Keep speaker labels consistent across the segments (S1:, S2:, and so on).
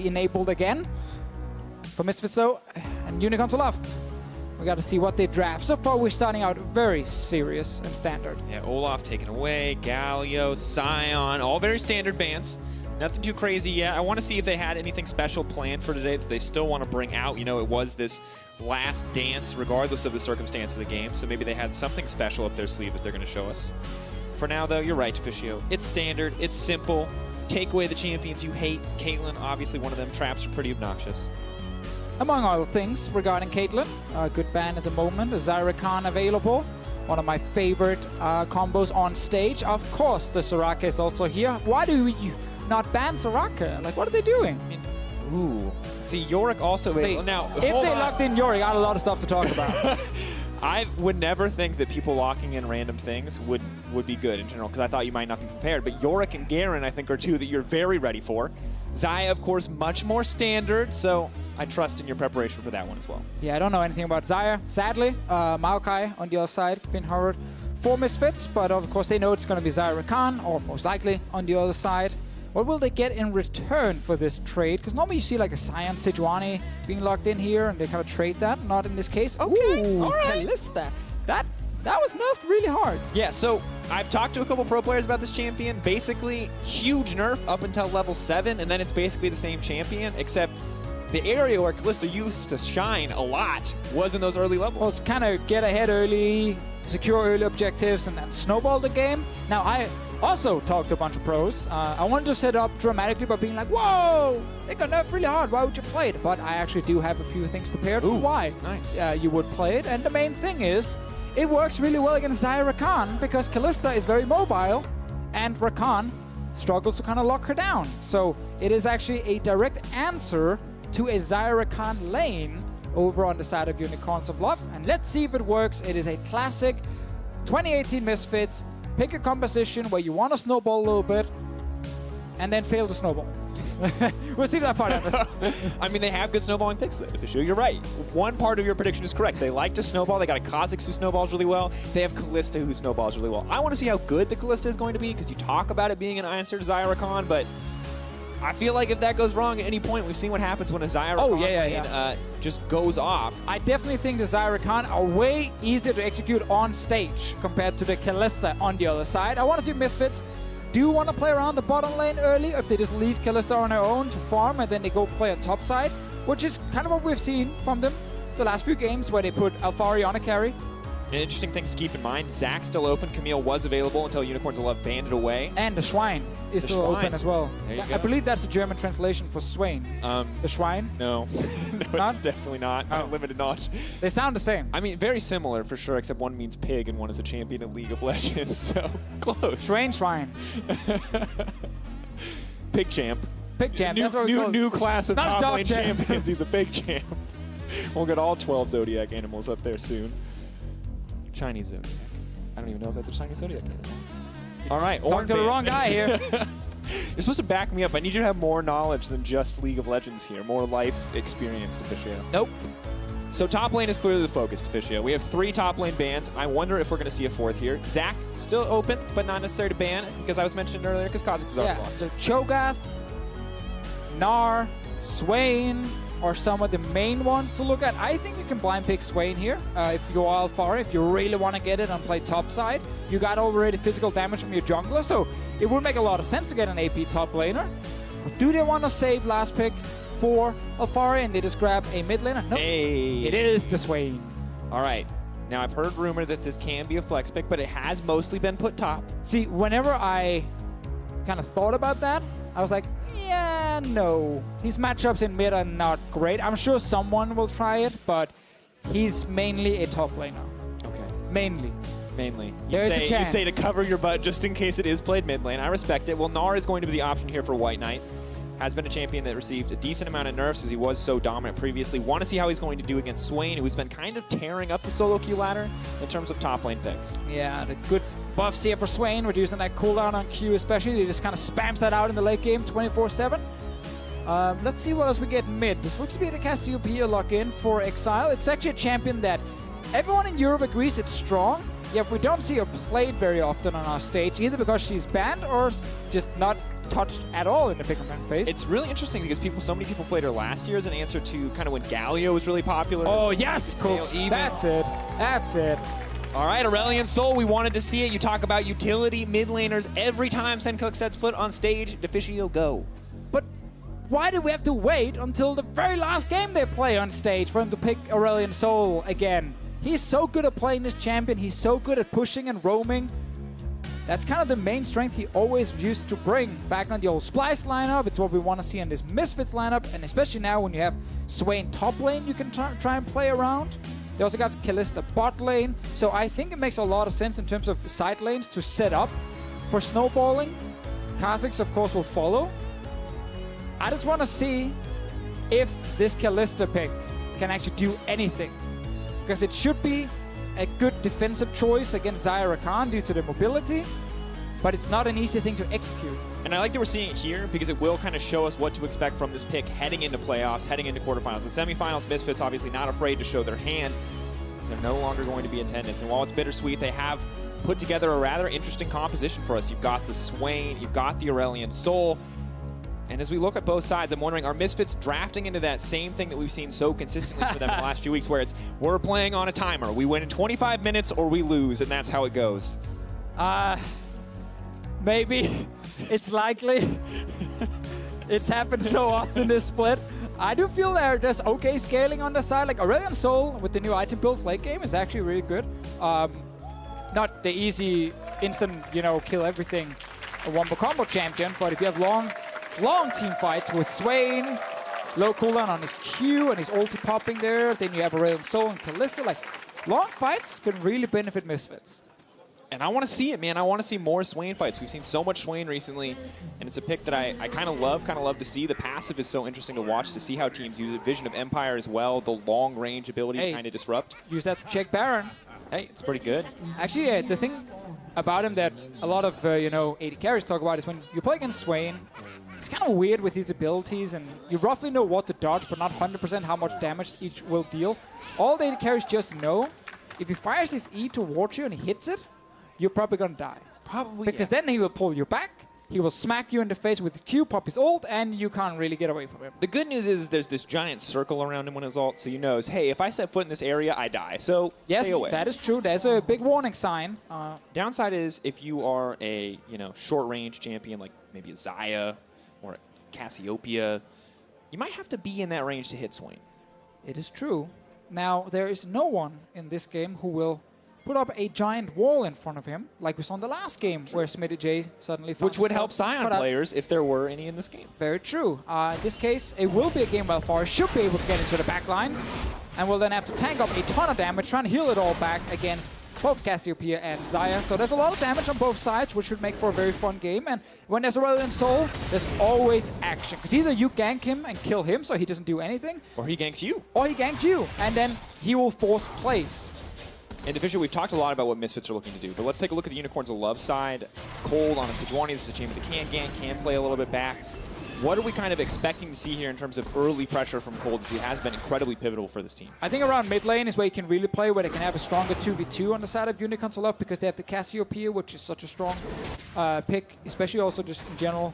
S1: be enabled again. For Misfits though, and Unicorns Olaf. We got to see what they draft. So far, we're starting out very serious and standard.
S2: Yeah, Olaf taken away, Galio, Sion, all very standard bans. Nothing too crazy yet. I want to see if they had anything special planned for today that they still want to bring out. You know, it was this last dance, regardless of the circumstance of the game, so maybe they had something special up their sleeve that they're going to show us. For now, though, you're right, Deficio. It's standard, it's simple. Take away the champions you hate. Caitlyn, obviously one of them. Traps are pretty obnoxious.
S1: Among other things regarding Caitlyn, a good ban at the moment, is Rakan available. One of my favorite combos on stage. Of course, the Soraka is also here. Why do you not ban Soraka? Like, what are they doing? I mean,
S2: ooh. See, Yorick also available. Now,
S1: if they locked in Yorick, I got a lot of stuff to talk about.
S2: I would never think that people locking in random things would be good in general, because I thought you might not be prepared. But Yorick and Garen, I think, are two that you're very ready for. Xayah, of course, much more standard, so I trust in your preparation for that one as well.
S1: Yeah, I don't know anything about Xayah, sadly. Maokai on the other side, been hurt for Misfits, but of course they know it's going to be Xayah Rakan, or most likely on the other side. What will they get in return for this trade? Because normally you see like a Sion Sejuani being locked in here, and they kind of trade that. Not in this case. Okay,
S2: ooh,
S1: all right. Kalista. That was nerfed really hard.
S2: Yeah, so I've talked to a couple pro players about this champion. Basically, huge nerf up until level 7, and then it's basically the same champion, except the area where Kalista used to shine a lot was in those early levels.
S1: Well, it's kind of get ahead early, secure early objectives, and then snowball the game. Now, I also talked to a bunch of pros. I wanted to set it up dramatically by being like, whoa, they got nerfed really hard. Why would you play it? But I actually do have a few things prepared for why you would play it. And the main thing is, it works really well against Xayah Rakan because Kalista is very mobile and Rakan struggles to kind of lock her down. So it is actually a direct answer to a Xayah Rakan lane over on the side of Unicorns of Love. And let's see if it works. It is a classic 2018 Misfits. Pick a composition where you want to snowball a little bit and then fail to snowball. We'll see that part happens.
S2: I mean, they have good snowballing picks there, Deficio. You're right. One part of your prediction is correct. They like to snowball. They got a Kha'Zix who snowballs really well. They have Kalista who snowballs really well. I want to see how good the Kalista is going to be, because you talk about it being an answer to Xayah Rakan, but I feel like if that goes wrong at any point, we've seen what happens when a Xayah Rakan just goes off.
S1: I definitely think the Xayah Rakan are way easier to execute on stage compared to the Kalista on the other side. I want to see Misfits do want to play around the bottom lane early, if they just leave Kalista on her own to farm and then they go play on top side, which is kind of what we've seen from them the last few games where they put Alphari on a carry.
S2: Interesting things to keep in mind. Zac still open. Camille was available until Unicorns of Love banned it away.
S1: And the Swain is still open as well.
S2: There you go.
S1: I believe that's the German translation for Swain. The Swain?
S2: No. No, it's definitely not. Limited knowledge.
S1: They sound the same.
S2: I mean, very similar for sure, except one means pig and one is a champion in League of Legends, so close.
S1: Swain.
S2: Pig champ.
S1: Pig champ.
S2: New class of top lane champions. He's a pig champ. We'll get all 12 Zodiac animals up there soon. Chinese Zodiac. I don't even know if that's a Chinese Zodiac animal. All right.
S1: Talking to the wrong guy here.
S2: You're supposed to back me up. I need you to have more knowledge than just League of Legends here. More life experience, Deficio.
S1: Nope.
S2: So top lane is clearly the focus, Deficio. We have 3 top lane bans. I wonder if we're going to see a 4th here. Zac, still open, but not necessary to ban, because I was mentioned earlier, because Kha'Zix is already blocked.
S1: So Cho'Gath, Gnar, Swain are some of the main ones to look at. I think you can blind pick Swain here if you're Alphari, if you really want to get it and play top side. You got already physical damage from your jungler, so it would make a lot of sense to get an AP top laner. Do they want to save last pick for Alphari and they just grab a mid laner? Nope.
S2: Hey.
S1: It is the Swain.
S2: All right. Now, I've heard rumor that this can be a flex pick, but it has mostly been put top.
S1: See, whenever I kind of thought about that, I was like, yeah, no. These matchups in mid are not great. I'm sure someone will try it, but he's mainly a top laner.
S2: Okay.
S1: Mainly.
S2: There's a chance. You say to cover your butt just in case it is played mid lane. I respect it. Well, Gnar is going to be the option here for WhiteKnight. Has been a champion that received a decent amount of nerfs as he was so dominant previously. Want to see how he's going to do against Swain, who's been kind of tearing up the solo queue ladder in terms of top lane picks.
S1: Yeah, the good buffs here for Swain, reducing that cooldown on Q especially. He just kind of spams that out in the late game 24/7. Let's see what else we get mid. This looks to be the Cassiopeia lock-in for Exileh. It's actually a champion that everyone in Europe agrees it's strong, yet we don't see her played very often on our stage, either because she's banned or just not touched at all in the pick and ban phase.
S2: It's really interesting because so many people played her last year as an answer to kind of when Galio was really popular.
S1: Oh, yes, Kold. That's it. That's it.
S2: All right, Aurelion Sol, we wanted to see it. You talk about utility mid laners every time Sencux sets foot on stage. Deficio, go.
S1: But why did we have to wait until the very last game they play on stage for him to pick Aurelion Sol again? He's so good at playing this champion. He's so good at pushing and roaming. That's kind of the main strength he always used to bring back on the old Splice lineup. It's what we want to see in this Misfits lineup, and especially now when you have Swain top lane, you can try and play around. They also got Kalista bot lane, so I think it makes a lot of sense in terms of side lanes to set up for snowballing. Kha'Zix, of course, will follow. I just want to see if this Kalista pick can actually do anything, because it should be a good defensive choice against Xayah Rakan due to the mobility, but it's not an easy thing to execute.
S2: And I like that we're seeing it here because it will kind of show us what to expect from this pick heading into playoffs, heading into quarterfinals. The semifinals, Misfits obviously not afraid to show their hand because they're no longer going to be in attendance. And while it's bittersweet, they have put together a rather interesting composition for us. You've got the Swain, you've got the Aurelion Sol. And as we look at both sides, I'm wondering, are Misfits drafting into that same thing that we've seen so consistently for them in the last few weeks, where it's, we're playing on a timer. We win in 25 minutes or we lose, and that's how it goes?
S1: Maybe. It's likely. It's happened so often this split. I do feel there's okay scaling on the side. Like Aurelion Sol with the new item builds late game is actually really good. Not the easy instant, kill everything wombo combo champion, but if you have long team fights with Swain, low cooldown on his Q and his ulti popping there, then you have Aurelion Sol and Kalista. Like, long fights can really benefit Misfits.
S2: And I want to see it, man. I want to see more Swain fights. We've seen so much Swain recently, and it's a pick that I kind of love to see. The passive is so interesting to watch, to see how teams use it. Vision of Empire as well, the long range ability to kind of disrupt.
S1: Use that to check Baron.
S2: Hey, it's pretty good.
S1: Actually, the thing about him that a lot of, AD carries talk about is when you play against Swain, it's kind of weird with his abilities, and you roughly know what to dodge, but not 100% how much damage each will deal. All the AD carries just know, if he fires his E towards you and he hits it, you're probably going to die.
S2: Probably,
S1: because then he will pull you back, he will smack you in the face with the Q, pop his ult, and you can't really get away from him.
S2: The good news is there's this giant circle around him when his ult, so he knows, hey, if I set foot in this area, I die. So
S1: yes,
S2: stay away.
S1: That is true. There's a big warning sign.
S2: Downside is if you are a short-range champion like maybe a Xayah or a Cassiopeia, you might have to be in that range to hit Swain.
S1: It is true. Now, there is no one in this game who will put up a giant wall in front of him, like we saw in the last game, where Smitty J suddenly found
S2: which would help Sion players if there were any in this game.
S1: Very true. In this case, it will be a game where Alphari should be able to get into the back line, and will then have to tank up a ton of damage, trying to heal it all back against both Cassiopeia and Xayah. So there's a lot of damage on both sides, which should make for a very fun game. And when there's Aurelion Sol, there's always action. Because either you gank him and kill him so he doesn't do anything,
S2: or he ganks you.
S1: Or he ganks you, and then he will force plays.
S2: In Deficio, we've talked a lot about what Misfits are looking to do, but let's take a look at the Unicorns of Love side. Kold on a Sejuani, this is a champion that can gank, can play a little bit back. What are we kind of expecting to see here in terms of early pressure from Kold, as he has been incredibly pivotal for this team?
S1: I think around mid lane is where you can really play, where they can have a stronger 2v2 on the side of Unicorns of Love, because they have the Cassiopeia, which is such a strong pick, especially also just in general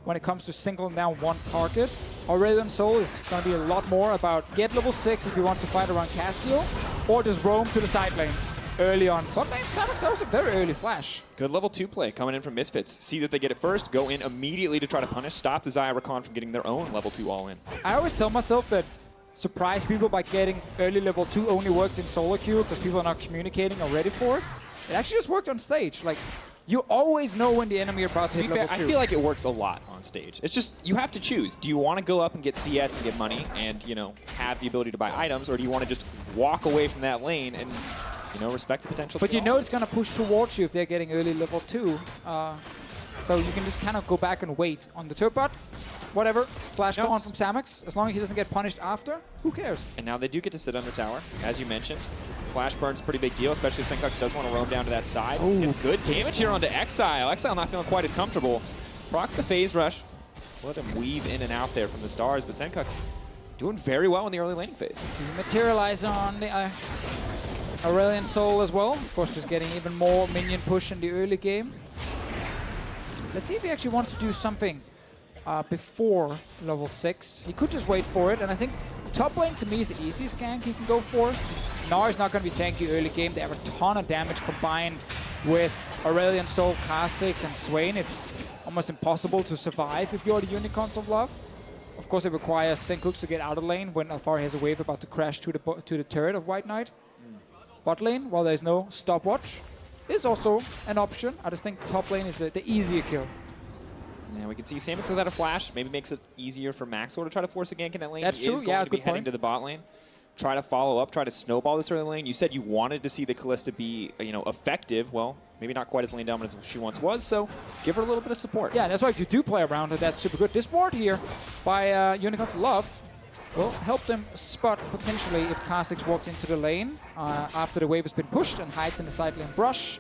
S1: when it comes to singling down one target. Aurelion Sol is going to be a lot more about get level 6 if you want to fight around Cassio, or just roam to the side lanes early on. But lane Samux, that was a very early flash.
S2: Good level 2 play coming in from Misfits. See that they get it first, go in immediately to try to punish, stop the Xayah Rakan from getting their own level 2 all in.
S1: I always tell myself that surprise people by getting early level 2 only worked in solo queue because people are not communicating or ready for it. It actually just worked on stage. Like, you always know when the enemy are about to hit level 2.
S2: I feel like it works a lot on stage. It's just, you have to choose. Do you want to go up and get CS and get money and, have the ability to buy items, or do you want to just walk away from that lane and, respect the potential?
S1: But it's going to push towards you if they're getting early level 2. So you can just kind of go back and wait on the turret bot. Whatever, flash go on from Samux. As long as he doesn't get punished after, who cares?
S2: And now they do get to sit under tower, as you mentioned. Flash burn's a pretty big deal, especially if Sencux does want to roam down to that side. Ooh. It's good damage here onto Exileh. Exileh not feeling quite as comfortable. Procs the phase rush. Let him weave in and out there from the stars, but Sencux doing very well in the early laning phase.
S1: Materialize on the Aurelion Sol as well. Of course, just getting even more minion push in the early game. Let's see if he actually wants to do something before level 6. He could just wait for it, and I think top lane to me is the easiest gank he can go for. Gnar is not going to be tanky early game. They have a ton of damage combined with Aurelion Sol, Kha'Zix, and Swain. It's almost impossible to survive if you're the Unicorns of Love. Of course, it requires Sencux to get out of lane when Alphari has a wave about to crash to the turret of WhiteKnight. Bot lane, while there's no stopwatch, is also an option. I just think top lane is the easier kill.
S2: Yeah, we can see Samux without a flash. Maybe makes it easier for Maxlore to try to force a gank in that lane.
S1: That's true.
S2: He is going to be heading to the bot lane. Try to follow up, try to snowball this early lane. You said you wanted to see the Kalista be, effective. Well, maybe not quite as lane dominant as she once was, so give her a little bit of support.
S1: Yeah, that's why if you do play around her, that's super good. This ward here by Unicorns of Love will help them spot potentially if Kha'Zix walks into the lane after the wave has been pushed and hides in the side lane brush.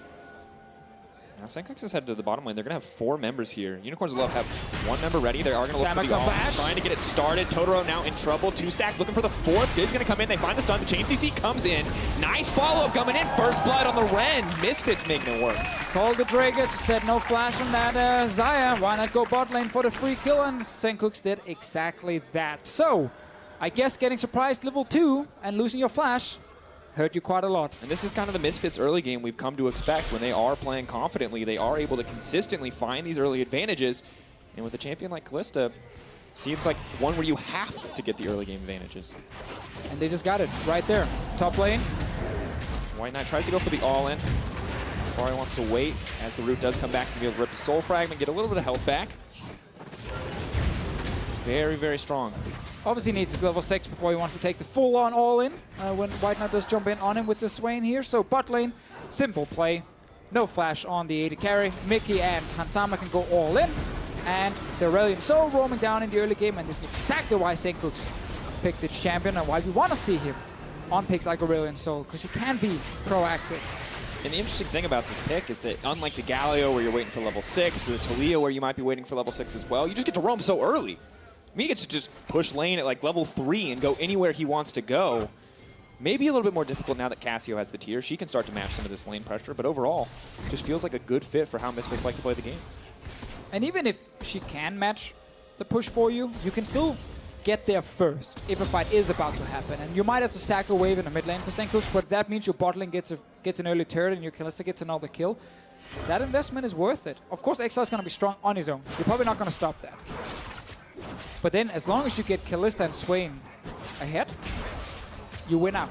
S2: Now Sencux is headed to the bottom lane. They're going to have 4 members here. Unicorns of Love have 1 member ready. They are going to look for the ult, trying to get it started. Totoro now in trouble. 2 stacks looking for the 4th. Bid's going to come in. They find the stun. The chain CC comes in. Nice follow-up coming in. First blood on the Ren. Misfits making it work.
S1: Kold the Drakos said no flash on that Xayah. Why not go bot lane for the free kill? And Sencux did exactly that. So, I guess getting surprised level 2 and losing your flash hurt you quite a lot.
S2: And this is kind of the Misfits early game we've come to expect. When they are playing confidently, they are able to consistently find these early advantages. And with a champion like Kalista, seems like one where you have to get the early game advantages.
S1: And they just got it right there. Top lane.
S2: WhiteKnight tries to go for the all-in. Alphari wants to wait as the root does come back to be able to rip the soul fragment, get a little bit of health back. Very, very strong.
S1: Obviously needs his level 6 before he wants to take the full-on all-in when WhiteKnight does jump in on him with the Swain here. So bot lane, simple play. No flash on the AD carry. Mikyx and Hansama can go all in. And the Aurelion Sol roaming down in the early game, and this is exactly why Sencux picked this champion and why we want to see him on picks like Aurelion Sol, because he can be proactive.
S2: And the interesting thing about this pick is that unlike the Galio where you're waiting for level 6, or the Talia where you might be waiting for level 6 as well, you just get to roam so early. He gets to just push lane at like level 3 and go anywhere he wants to go. Maybe a little bit more difficult now that Cassio has the tier. She can start to match some of this lane pressure, but overall, just feels like a good fit for how Misfits like to play the game.
S1: And even if she can match the push for you, you can still get there first if a fight is about to happen. And you might have to sack a wave in the mid lane for Sencux, but that means your bot lane gets an early turret and your Kalista gets another kill. That investment is worth it. Of course, Exileh is going to be strong on his own. You're probably not going to stop that. But then, as long as you get Kalista and Swain ahead, you win out.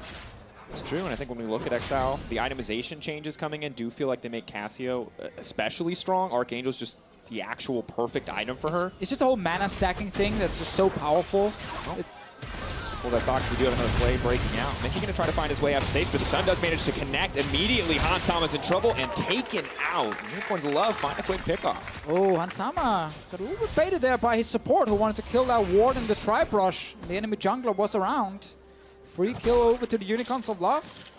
S2: It's true, and I think when we look at Exileh, the itemization changes coming in do feel like they make Cassio especially strong. Archangel's just the actual perfect item for her.
S1: It's just the whole mana stacking thing that's just so powerful.
S2: Well, that Fox will do another play breaking out. Mikyx going to try to find his way out safe, but the stun does manage to connect immediately. Hansama's in trouble and taken out. Unicorns of Love find a quick pickoff.
S1: Oh, Hansama got a little bit baited there by his support who wanted to kill that ward in the tribe rush. The enemy jungler was around. Free kill over to the Unicorns of Love.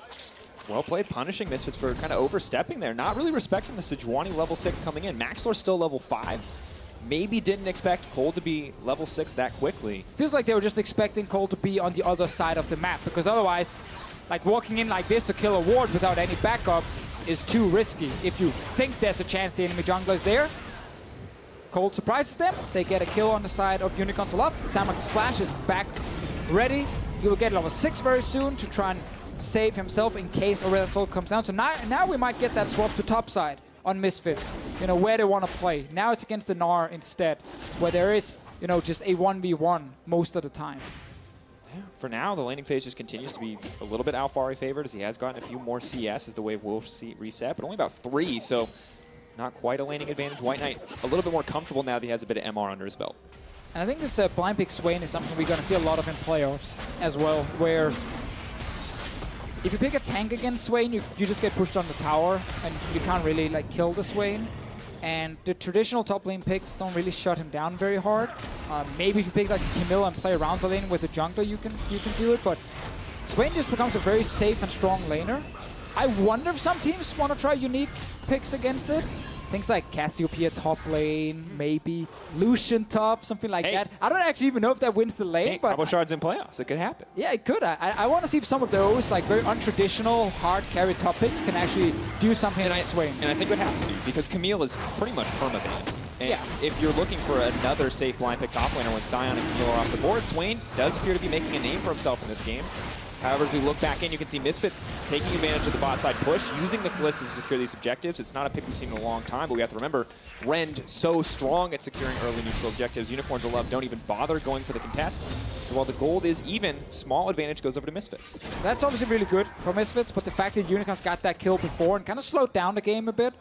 S2: Well played, punishing Misfits for kind of overstepping there. Not really respecting the Sejuani level 6 coming in. Maxlore still level 5. Maybe didn't expect Kold to be level 6 that quickly.
S1: Feels like they were just expecting Kold to be on the other side of the map, because otherwise, like walking in like this to kill a ward without any backup is too risky. If you think there's a chance the enemy jungler is there, Kold surprises them. They get a kill on the side of Unicorns of Love. Samux flash is back ready. He will get level 6 very soon to try and save himself in case Aurelion Sol comes down. So now we might get that swap to top side on Misfits, where they want to play. Now it's against the Gnar instead, where there is, just a 1v1 most of the time.
S2: Yeah. For now, the laning phase just continues to be a little bit Alphari favored, as he has gotten a few more CS as the wave will reset, but only about 3, so not quite a laning advantage. WhiteKnight a little bit more comfortable now that he has a bit of MR under his belt.
S1: And I think this blind pick Swain is something we're going to see a lot of in playoffs as well, where if you pick a tank against Swain, you just get pushed on the tower, and you can't really kill the Swain. And the traditional top lane picks don't really shut him down very hard. Maybe if you pick like a Camilla and play around the lane with a jungler, you can do it. But Swain just becomes a very safe and strong laner. I wonder if some teams want to try unique picks against it. Things like Cassiopeia top lane, maybe Lucian top, something like that. I don't actually even know if that wins the lane, but
S2: Combo shards in playoffs, it could happen.
S1: Yeah, it could. I want to see if some of those very untraditional hard carry top picks can actually do something like Swain.
S2: And I think it would have to be, because Camille is pretty much permaban. And if you're looking for another safe blind pick top laner when Sion and Camille are off the board, Swain does appear to be making a name for himself in this game. However, as we look back in, you can see Misfits taking advantage of the bot side push, using the Kalista to secure these objectives. It's not a pick we've seen in a long time, but we have to remember, Rend so strong at securing early neutral objectives. Unicorns of Love don't even bother going for the contest. So while the gold is even, small advantage goes over to Misfits.
S1: That's obviously really good for Misfits, but the fact that Unicorns got that kill before and kind of slowed down the game a bit.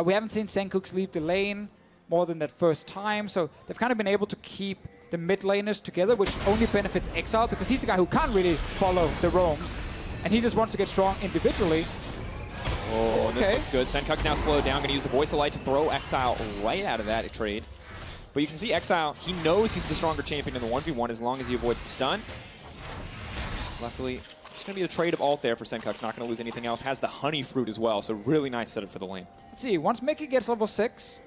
S1: We haven't seen Sencux leave the lane more than that first time, so they've kind of been able to keep the mid laners together, which only benefits Exileh because he's the guy who can't really follow the roams, and he just wants to get strong individually.
S2: Oh, okay. This looks good. Sencux now slowed down, going to use the Voice of Light to throw Exileh right out of that trade. But you can see Exileh, he knows he's the stronger champion in the 1v1 as long as he avoids the stun. Luckily, just going to be a trade of ult there for Sencux, not going to lose anything else. Has the Honey Fruit as well, so really nice setup for the lane.
S1: Let's see, once Mikyx gets level 6,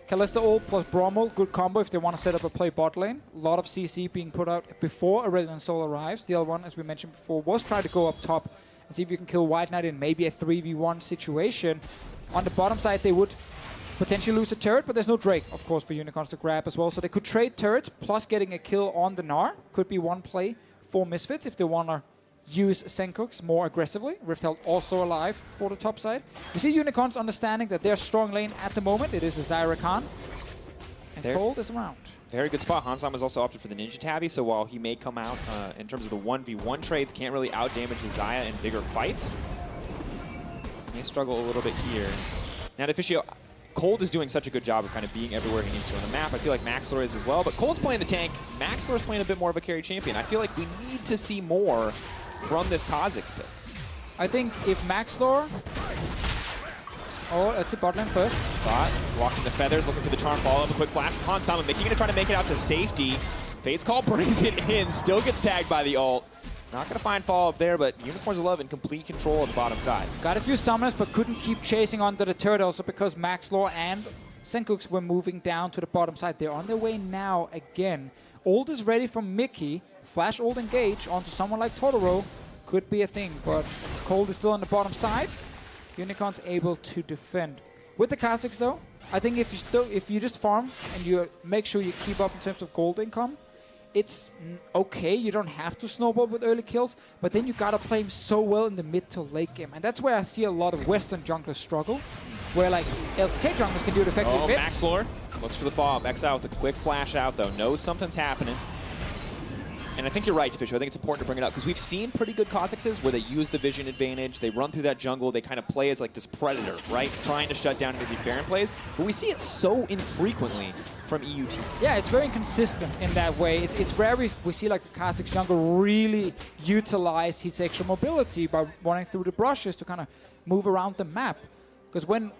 S1: Kalista ult plus Braum ult, good combo if they want to set up a play bot lane. A lot of CC being put out before Aurelion Sol arrives. The other one, as we mentioned before, was try to go up top and see if you can kill WhiteKnight in maybe a 3v1 situation. On the bottom side, they would potentially lose a turret, but there's no Drake, of course, for Unicorns to grab as well. So they could trade turrets, plus getting a kill on the Gnar. Could be one play for Misfits if they want to use Sencux more aggressively. Riftheld also alive for the top side. We see Unicorns understanding that their strong lane at the moment, it is a Xayah Rakan. And Kold is around.
S2: Very good spot. Hansam has also opted for the Ninja Tabby, so while he may come out in terms of the 1v1 trades, can't really outdamage the Xayah in bigger fights. He may struggle a little bit here. Now Deficio, Kold is doing such a good job of kind of being everywhere he needs to on the map. I feel like Maxlore is as well, but Kold's playing the tank. Maxlore's playing a bit more of a carry champion. I feel like we need to see more from this Kha'Zix pick.
S1: I think if Maxlore... Oh, let's see bot lane first.
S2: Bot, walking the feathers, looking for the charm follow-up, a quick flash upon Sama. Mikyx gonna try to make it out to safety. Fate's Call brings it in, still gets tagged by the ult. Not gonna find follow-up there, but Unicorns of Love in complete control of the bottom side.
S1: Got a few summoners, but couldn't keep chasing onto the turret also because Maxlore and Sencux were moving down to the bottom side. They're on their way now again. Ult is ready from Mikyx. Flash ult engage onto someone like Totoro. Could be a thing, but Kold is still on the bottom side. Unicorns able to defend. With the Kha'Zix though, I think if you just farm and you make sure you keep up in terms of gold income, it's okay. You don't have to snowball with early kills, but then you gotta play him so well in the mid to late game. And that's where I see a lot of Western junglers struggle, where like LCK junglers can do it effectively.
S2: Oh, Maxlore looks for the follow-up. Exileh with a quick flash out though. Knows something's happening. And I think you're right, Deficio. I think it's important to bring it up because we've seen pretty good Kha'Zixes where they use the vision advantage, they run through that jungle, they kind of play as like this predator, right? Trying to shut down into these Baron plays. But we see it so infrequently from EU teams.
S1: Yeah, it's very inconsistent in that way. It's rare we see like the Kha'Zix jungle really utilize his extra mobility by running through the brushes to kind of move around the map. Because when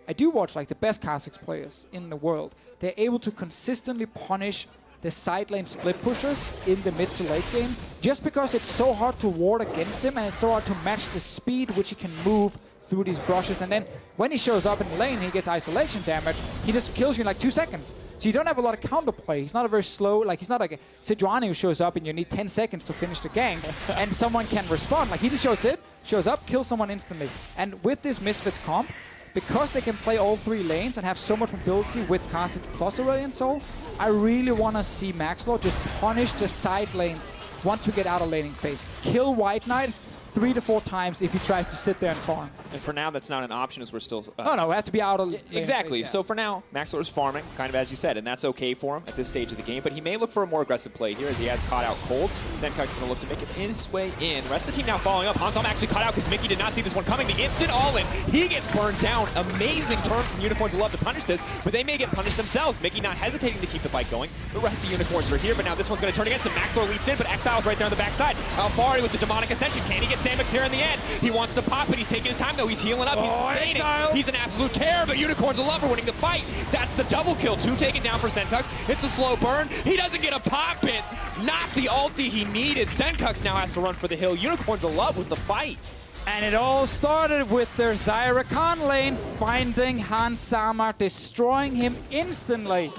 S1: I do watch like the best Kha'Zix players in the world, they're able to consistently punish the side lane split pushers in the mid to late game, just because it's so hard to ward against him and it's so hard to match the speed which he can move through these brushes. And then when he shows up in the lane, he gets isolation damage, he just kills you in like 2 seconds. So you don't have a lot of counterplay. He's not a very slow, like he's not like a Sejuani who shows up and you need 10 seconds to finish the gang and someone can respond. Like he just shows up, kills someone instantly. And with this Misfits comp, because they can play all 3 lanes and have so much mobility with Kha'Zix plus Aurelion Sol, I really want to see Maxlore just punish the side lanes once we get out of laning phase. Kill WhiteKnight 3 to 4 times if he tries to sit there and farm.
S2: And for now, that's not an option as we're still...
S1: No, we have to be out of laning
S2: exactly.
S1: phase, yeah.
S2: So for now, Maxlore's farming, kind of as you said, and that's okay for him at this stage of the game. But he may look for a more aggressive play here as he has caught out Kold. Sencux is going to look to make it his way in. The rest of the team now following up. Hansam actually caught out because Mikyx did not see this one coming. The instant all-in. He gets burned down. Amazing turn from Unicorns. Love to punish this, but they may get punished themselves. Mikyx not hesitating to keep the fight going. The rest of Unicorns are here, but now this one's going to turn against him. Maxlore leaps in, but Exileh's right there on the backside. Alphari with the demonic ascension. Can he get Samux here in the end? He wants to pop it. He's taking his time, though. He's healing up. He's sustaining. He's an absolute terror, but Unicorns of Love are winning the fight. That's the double kill. 2 taken down for Sencux. It's a slow burn. He doesn't get a pop it. Not the ulti he needed. Sencux now has to run for the hill. Unicorns of Love with the fight.
S1: And it all started with their Xayah Rakan lane finding Hansama, destroying him instantly.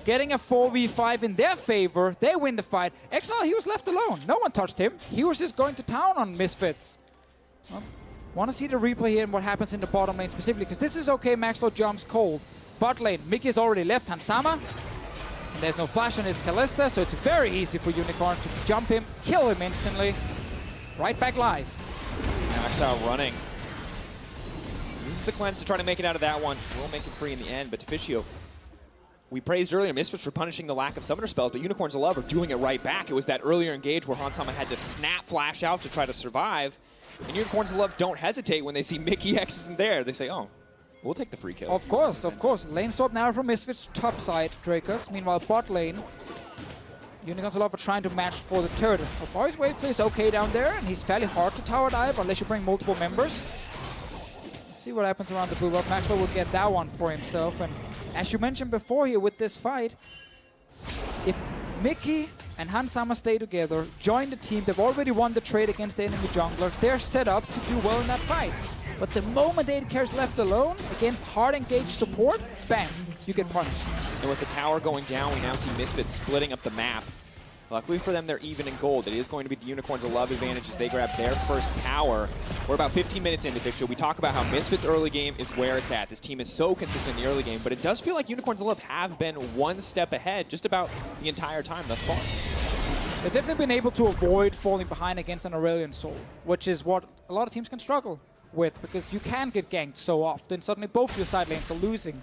S1: Getting a 4v5 in their favor. They win the fight. Exileh, he was left alone. No one touched him. He was just going to town on Misfits. Want to see the replay here and what happens in the bottom lane specifically, because this is okay. Maxlore jumps Kold, Bot lane, Mikyx already left Hansama. And there's no flash on his Kalista, so it's very easy for Unicorns to jump him, kill him instantly. Right back live.
S2: Exileh running. This is the cleanse to try to make it out of that one. Will make it free in the end, but Deficio, we praised earlier Misfits for punishing the lack of summoner spells, but Unicorns of Love are doing it right back. It was that earlier engage where Hansama had to snap flash out to try to survive. And Unicorns of Love don't hesitate when they see Mikyx isn't there. They say, oh, we'll take the free kill.
S1: Of course, of course. Lane swap now from Misfits top side, Drakos. Meanwhile, bot lane, Unicorns of Love are trying to match for the turret. Alphari's wave play is okay down there, and he's fairly hard to tower dive unless you bring multiple members. Let's see what happens around the blue buff. Maxlore will get that one for himself. And as you mentioned before here with this fight, if Mikyx and Hansama stay together, join the team, they've already won the trade against the enemy jungler, they're set up to do well in that fight. But the moment ADC is left alone against hard engaged support, bam, you get punished.
S2: And with the tower going down, we now see Misfits splitting up the map. Luckily for them, they're even in gold. It is going to be the Unicorns of Love advantage as they grab their first tower. We're about 15 minutes into Deficio. We talk about how Misfits' early game is where it's at. This team is so consistent in the early game, but it does feel like Unicorns of Love have been one step ahead just about the entire time thus far.
S1: They've definitely been able to avoid falling behind against an Aurelion Sol, which is what a lot of teams can struggle with, because you can get ganked so often. Suddenly both your side lanes are losing.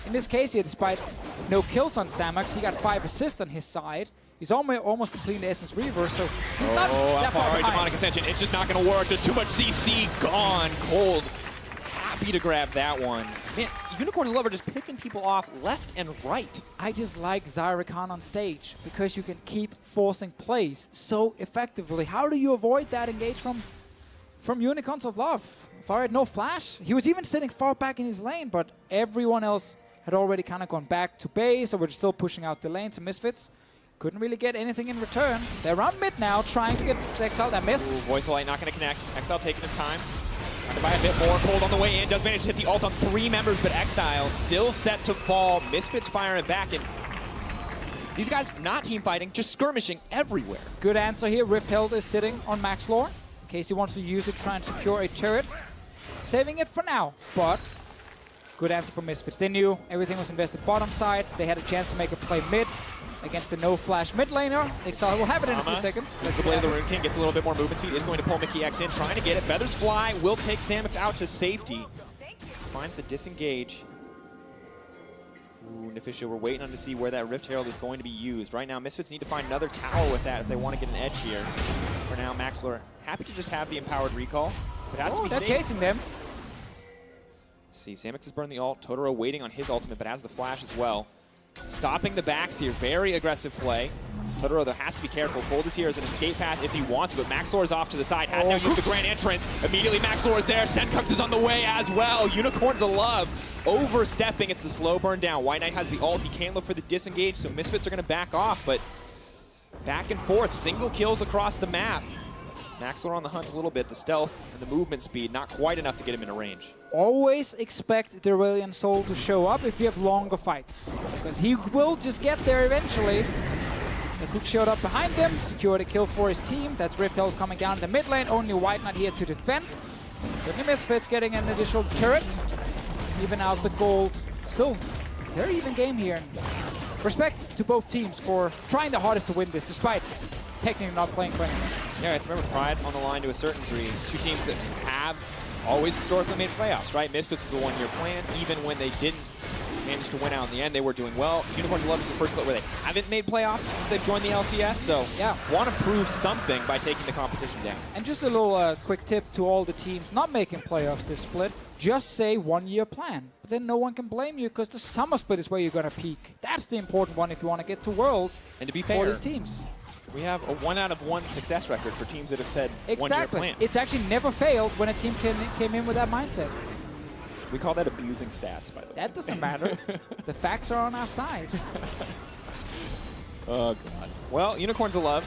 S1: In this case here, despite no kills on Samux, he got 5 assists on his side. He's almost completing the Essence Reaver, so he's not that far
S2: Alphari,
S1: behind.
S2: Demonic Ascension, it's just not going to work. There's too much CC gone. Kold, happy to grab that one. Man, Unicorns of Love are just picking people off left and right.
S1: I just like Xayah Rakan on stage, because you can keep forcing plays so effectively. How do you avoid that engage from Unicorns of Love? Alphari had no flash. He was even sitting far back in his lane, but everyone else had already kind of gone back to base, or were still pushing out the lane. So Misfits couldn't really get anything in return. They're around mid now, trying to get Exileh. That missed.
S2: Voice of Light not going to connect. Exileh taking his time. Trying to buy a bit more. Kold on the way in. Does manage to hit the ult on 3 members, but Exileh still set to fall. Misfits firing back, and these guys not team fighting, just skirmishing everywhere.
S1: Good answer here. Rift Held is sitting on Maxlore in case he wants to use it to try and secure a turret. Saving it for now, but good answer from Misfits. They knew everything was invested bottom side. They had a chance to make a play mid against the no-flash mid laner. Exileh will have it in a few seconds.
S2: As the Blade of the Rune King gets a little bit more movement speed, is going to pull Mikyx in, trying to get it. Feathers fly, will take Samux out to safety. Finds the disengage. Ooh, Deficio, we're waiting on to see where that Rift Herald is going to be used. Right now, Misfits need to find another tower with that if they want to get an edge here. For now, Maxlore happy to just have the empowered recall. It has to be
S1: they're
S2: safe.
S1: chasing them.
S2: See, Samux has burned the ult. Totoro waiting on his ultimate, but has the flash as well. Stopping the backs here. Very aggressive play. Totoro, though, has to be careful. Kold is here as an escape path if he wants to, but Maxlore is off to the side. Has now used the grand entrance. Immediately, Maxlore is there. Sencux is on the way as well. Unicorns of Love overstepping. It's the slow burn down. WhiteKnight has the ult. He can't look for the disengage, so Misfits are going to back off, but back and forth. Single kills across the map. Maxlore on the hunt a little bit. The stealth and the movement speed, not quite enough to get him into range.
S1: Always expect the Aurelion Sol to show up if you have longer fights, because he will just get there eventually. The Cook showed up behind him, secured a kill for his team. That's Rift Held coming down in the mid lane. Only WhiteKnight here to defend. Certainly Misfits getting an additional turret. Even out the gold. Still, very even game here. Respect to both teams for trying their hardest to win this, despite technically not playing for anyone.
S2: Yeah, I have to remember pride on the line to a certain degree. Two teams that have always historically made playoffs, right? Misfits was the one-year plan. Even when they didn't manage to win out in the end, they were doing well. Unicorns of Love is the first split where they haven't made playoffs since they've joined the LCS, so
S1: yeah,
S2: want to prove something by taking the competition down.
S1: And just a little quick tip to all the teams not making playoffs this split. Just say one-year plan. But then no one can blame you, because the summer split is where you're going to peak. That's the important one if you want to get to Worlds.
S2: And to be
S1: for
S2: fair,
S1: these teams.
S2: We have a 1 out of 1 success record for teams that have said one-year plan.
S1: It's actually never failed when a team came in with that mindset.
S2: We call that abusing stats, by the way.
S1: That doesn't matter. The facts are on our side.
S2: Oh, God. Well, Unicorns of Love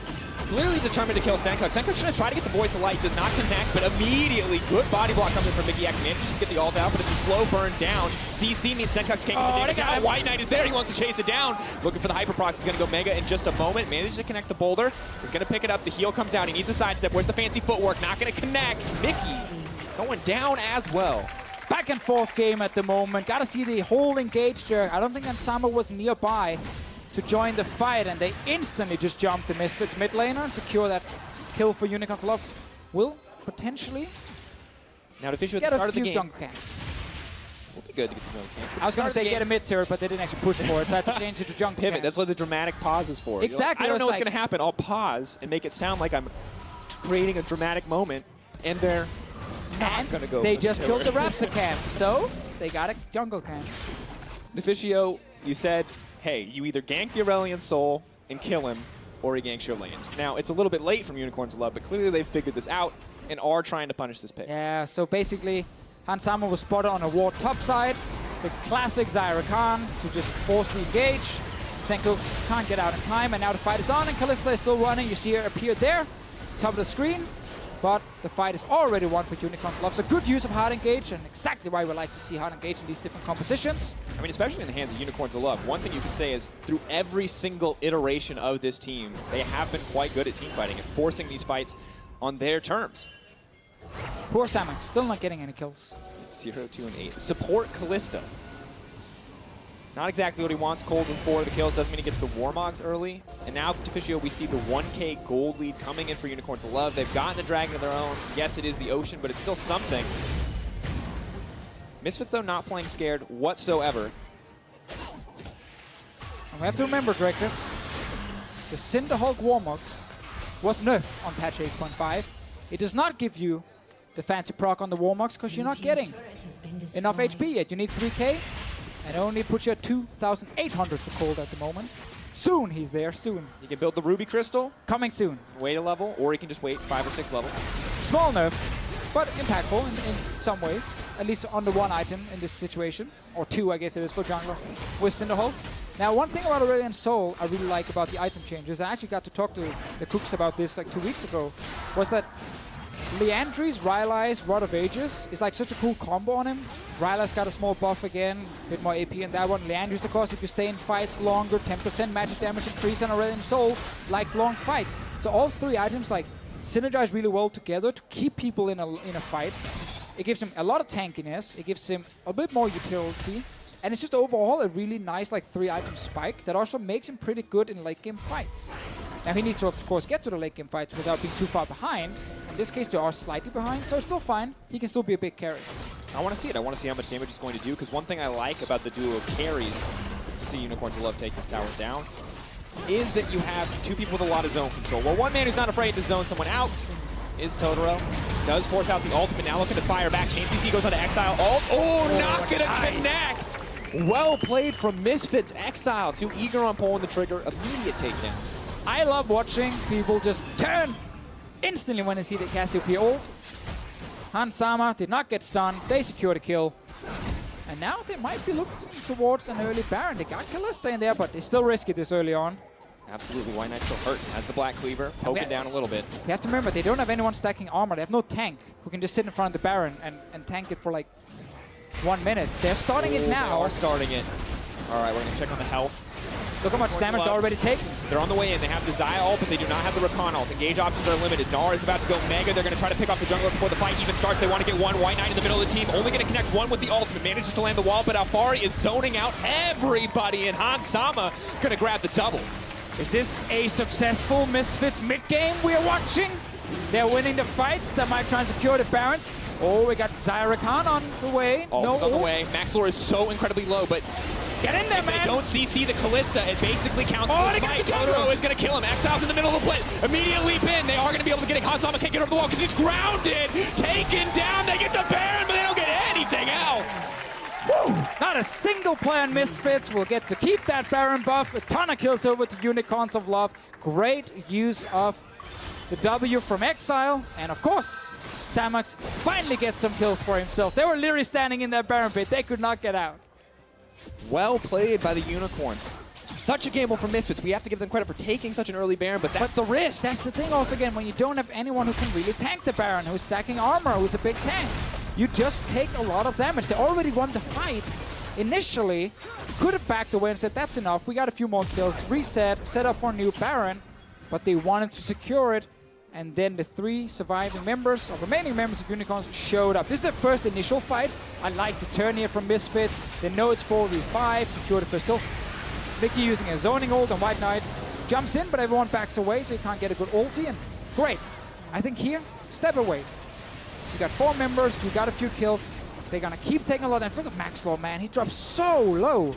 S2: clearly determined to kill Sencux. Sencux trying to try to get the Voice of Light, does not connect, but immediately good body block comes in from Mikyx. Manages to get the ult out, but it's a slow burn down. CC means Sencux can't get the damage out. WhiteKnight is there. He wants to chase it down. Looking for the Hyperprox. He's going to go Mega in just a moment. Manages to connect the boulder. He's going to pick it up. The heal comes out. He needs a sidestep. Where's the fancy footwork? Not going to connect. Mikyx going down as well.
S1: back and forth game at the moment. Gotta see the whole engage there. I don't think Ansama was nearby to join the fight, and they instantly just jumped the Misfits mid laner and secure that kill for Unicorns Love. Will potentially
S2: now Deficio at
S1: get
S2: the start
S1: a
S2: of the
S1: few
S2: game.
S1: jungle camps.
S2: Will be good to get the jungle camps.
S1: I was gonna say get a mid turret, but they didn't actually push for it, so I had to change it to jungle
S2: Pivot.
S1: camps.
S2: That's what the dramatic pause is for.
S1: Exactly.
S2: I don't know what's
S1: like,
S2: going to happen. I'll pause and make it sound like I'm creating a dramatic moment, and they're not going to go.
S1: They just killed the Raptor camp, so they got a jungle camp.
S2: Deficio, you said, hey, you either gank the Aurelion Sol and kill him, or he ganks your lanes. Now, it's a little bit late from Unicorns Love, but clearly they've figured this out and are trying to punish this pick.
S1: Yeah, so basically, Hansama was spotted on a ward top side. The classic Xayah Rakan to just force the engage. Sencux can't get out in time, and now the fight is on, and Kalista is still running. You see her appear there, top of the screen. But the fight is already won for Unicorns Love. So good use of hard engage, and exactly why we like to see hard engage in these different compositions.
S2: I mean, especially in the hands of Unicorns of Love, one thing you can say is through every single iteration of this team, they have been quite good at team fighting and forcing these fights on their terms.
S1: Poor Samux, still not getting any kills.
S2: 0, 2, and 8. Support Kalista. Not exactly what he wants. Kold with 4 of the kills. Doesn't mean he gets the Warmogs early. And now, Deficio, we see the 1K gold lead coming in for Unicorns of Love. They've gotten a dragon of their own. Yes, it is the ocean, but it's still something. Misfits, though, not playing scared whatsoever.
S1: And we have to remember, Drakos, the Cinderhulk Warmogs was nerfed on patch 8.5. It does not give you the fancy proc on the Warmogs because you're not getting enough HP yet. You need 3K. And only puts you at 2,800 for Kold at the moment. Soon he's there, soon.
S2: You can build the Ruby Crystal.
S1: Coming soon.
S2: Wait a level, or you can just wait 5 or 6 level.
S1: Small nerf, but impactful in some ways. At least under one item in this situation. Or 2, I guess it is, for jungler with Cinderhulk. Now, one thing about Aurelion Sol I really like about the item changes, I actually got to talk to the cooks about this like 2 weeks ago, was that Liandry's Rylai's Rod of Ages is like such a cool combo on him. Rylai's got a small buff again, a bit more AP in that one. Liandry's, of course, if you stay in fights longer, 10% magic damage increase, and Aurelion Sol likes long fights. So all 3 items like synergize really well together to keep people in a fight. It gives him a lot of tankiness, it gives him a bit more utility, and it's just overall a really nice like 3-item spike that also makes him pretty good in late game fights. Now he needs to, of course, get to the late game fights without being too far behind. In this case, they are slightly behind, so it's still fine. He can still be a big carry.
S2: I want to see it. I want to see how much damage it's going to do, because one thing I like about the duo of carries, to see Unicorns of Love take this tower down, is that you have 2 people with a lot of zone control. Well, one man who's not afraid to zone someone out is Totoro. Does force out the ultimate, now looking to fire back. Chain CC goes on to Exileh. Not going to connect! Well played from Misfits. Exileh, too eager on pulling the trigger. Immediate takedown.
S1: I love watching people just turn instantly when they see the Cassiopeia ult. Hansama did not get stunned. They secured a kill. And now they might be looking towards an early Baron. They got Kalista in there, but they still risk it this early on.
S2: Absolutely. WhiteKnight still hurt. Has the Black Cleaver. Poking down a little bit.
S1: You have to remember, they don't have anyone stacking armor. They have no tank who can just sit in front of the Baron and tank it for like 1 minute. They're starting it now.
S2: They are starting it. All right, we're going to check on the health.
S1: Look how much damage they're already taking.
S2: They're on the way in. They have the Xayah ult, but they do not have the Rakan ult. Engage options are limited. Gnar is about to go mega. They're going to try to pick off the jungler before the fight even starts. They want to get one. WhiteKnight in the middle of the team. Only going to connect one with the ultimate. Manages to land the wall, but Alphari is zoning out everybody, and Hansama going to grab the double.
S1: Is this a successful Misfits mid-game we are watching? They're winning the fights. They might try and secure the Baron. Oh, we got Xayah Rakan on the way.
S2: Ult is on the way. Maxlore is so incredibly low, but
S1: get in there, man!
S2: They don't CC the Kalista. It basically counts
S1: for
S2: the fight. Totoro is going to kill him. Exileh's in the middle of the play. Immediate leap in. They are going to be able to get it. Hansama can't get over the wall because he's grounded. Taken down. They get the Baron, but they don't get anything else.
S1: Woo! Not a single player in Misfits will get to keep that Baron buff. A ton of kills over to Unicorns of Love. Great use of the W from Exileh. And of course, Samux finally gets some kills for himself. They were literally standing in that Baron pit. They could not get out.
S2: Well played by the Unicorns. Such a gamble from Misfits. We have to give them credit for taking such an early Baron, but that's the risk.
S1: That's the thing also, again, when you don't have anyone who can really tank the Baron, who's stacking armor, who's a big tank, you just take a lot of damage. They already won the fight. Initially, could have backed away and said, that's enough. We got a few more kills. Reset, set up for a new Baron, but they wanted to secure it And then the 3 surviving members, or remaining members of Unicorns, showed up. This is the first initial fight. I like the turn here from Misfits. They know it's 4v5, secure the first kill. Mikyx using a zoning ult, and WhiteKnight jumps in, but everyone backs away, so you can't get a good ulti. And great. I think here, step away. You got 4 members, you got a few kills. They're gonna keep taking a lot of damage. Look at Maxlore, man. He drops so low.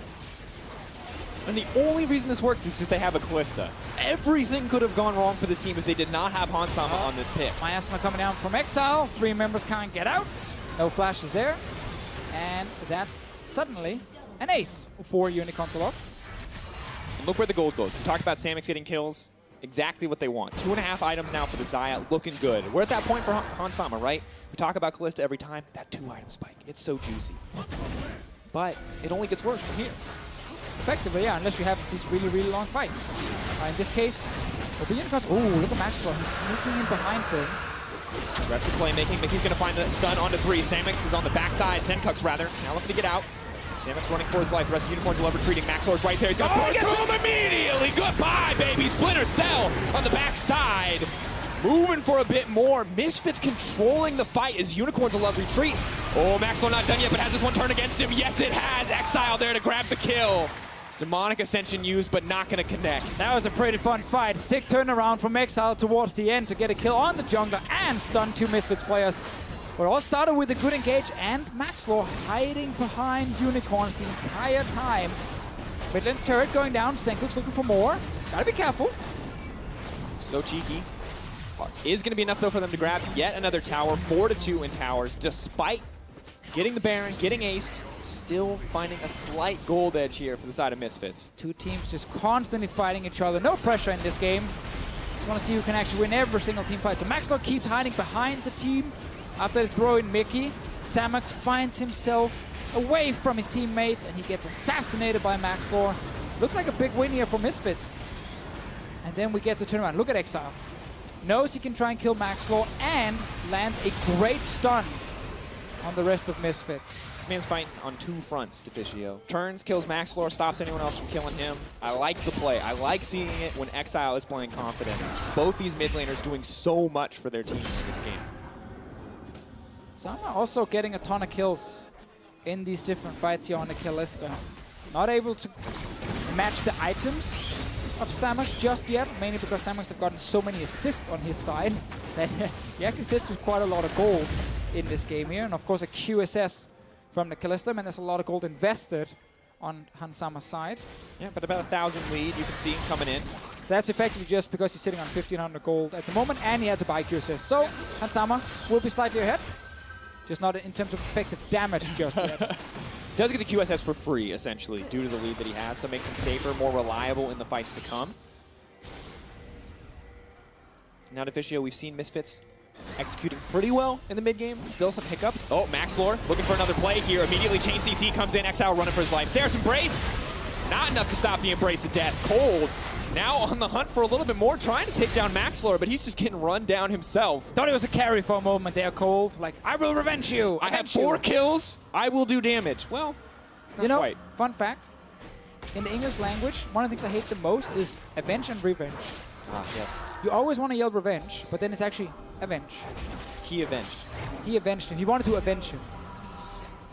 S3: And the only reason this works is because they have a Kalista. Everything could have gone wrong for this team if they did not have Hansama on this pick.
S1: Miasma coming down from Exile. 3 members can't get out. No flashes there. And that's suddenly an ace for Unicorns off.
S3: Look where the gold goes. We talked about Samux getting kills. Exactly what they want. 2.5 items now for the Xayah, looking good. We're at that point for Hansama, right? We talk about Kalista every time. That 2-item spike, it's so juicy. But it only gets worse from here.
S1: Effectively, yeah, unless you have these really, really long fights. In this case, the Unicorns. Oh, look at Maxlore. He's sneaking in behind them.
S3: Aggressive playmaking. Mikyx's going to find the stun onto 3. Samux is on the backside. Sencux, rather. Now looking to get out. Samux running for his life. The rest of Unicorns are retreating. Maxlore's right there. He's going to throw it to him immediately. Goodbye, baby. Splinter Cell on the backside. Moving for a bit more. Misfits controlling the fight as Unicorns will retreat. Oh, Maxlore not done yet, but has this one turned against him? Yes, it has. Exileh there to grab the kill. Demonic Ascension used, but not going to connect.
S1: That was a pretty fun fight. Sick turnaround from Exileh towards the end to get a kill on the jungler and stun 2 Misfits players. But it all started with a good engage and Maxlore hiding behind Unicorns the entire time. Mid lane turret going down. Sencux looking for more. Gotta be careful.
S3: So cheeky. Is going to be enough, though, for them to grab yet another tower. 4-2 in towers, despite getting the Baron, getting aced, still finding a slight gold edge here for the side of Misfits.
S1: 2 teams just constantly fighting each other. No pressure in this game. You want to see who can actually win every single team fight. So Maxlore keeps hiding behind the team. After they throw in Mikyx, Samux finds himself away from his teammates and he gets assassinated by Maxlore. Looks like a big win here for Misfits. And then we get to turn around. Look at Exileh. Knows he can try and kill Maxlore and lands a great stun on the rest of Misfits.
S3: This man's fighting on 2 fronts, Deficio. Turns, kills Maxlore, stops anyone else from killing him. I like the play. I like seeing it when Exileh is playing confident. Both these mid laners doing so much for their teams in this game.
S1: Sama also getting a ton of kills in these different fights here on the Kalista. Not able to match the items of Samux just yet, mainly because Samux have gotten so many assists on his side that he actually sits with quite a lot of gold in this game here. And of course a QSS from the Kalista, and there's a lot of gold invested on Hansama's side.
S3: Yeah, but about 1,000 lead you can see coming in.
S1: So that's effectively just because he's sitting on 1,500 gold at the moment, and he had to buy QSS. So Hansama will be slightly ahead, just not in terms of effective damage just yet.
S3: Does get the QSS for free, essentially, due to the lead that he has, so it makes him safer, more reliable in the fights to come. Now, Deficio, we've seen Misfits executing pretty well in the mid game. Still some hiccups. Oh, Maxlore looking for another play here. Immediately, Chain CC comes in. Exileh running for his life. Sarah's Embrace. Not enough to stop the Embrace of Death. Kold now on the hunt for a little bit more, trying to take down Maxlore, but he's just getting run down himself.
S1: Thought it was a carry for a moment there, Kold. Like, I will revenge you.
S3: I have 4 kills. I will do damage. Well, not
S1: you know,
S3: quite.
S1: Fun fact. In the English language, one of the things I hate the most is avenge and revenge.
S3: Ah, yes.
S1: You always want to yell revenge, but then it's actually avenge.
S3: He avenged.
S1: He avenged him. He wanted to avenge him.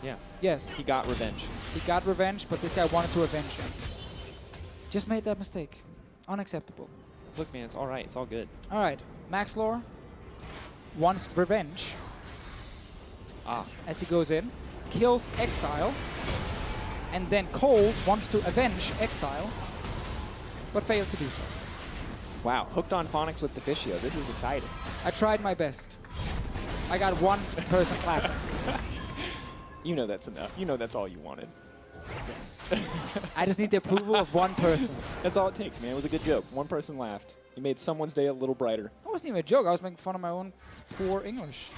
S3: Yeah.
S1: Yes.
S3: He got revenge.
S1: He got revenge, but this guy wanted to avenge him. Just made that mistake. Unacceptable.
S3: Look, man, it's all right. It's all good.
S1: All right. Maxlore wants revenge. As he goes in, kills Exileh, and then Kold wants to avenge Exileh, but failed to do so.
S3: Wow, hooked on phonics with Deficio. This is exciting.
S1: I tried my best. I got 1 person clapping.
S3: You know that's enough. You know that's all you wanted.
S1: Yes. I just need the approval of 1 person.
S3: That's all it takes, man. It was a good joke. 1 person laughed. You made someone's day a little brighter.
S1: That wasn't even a joke. I was making fun of my own poor English.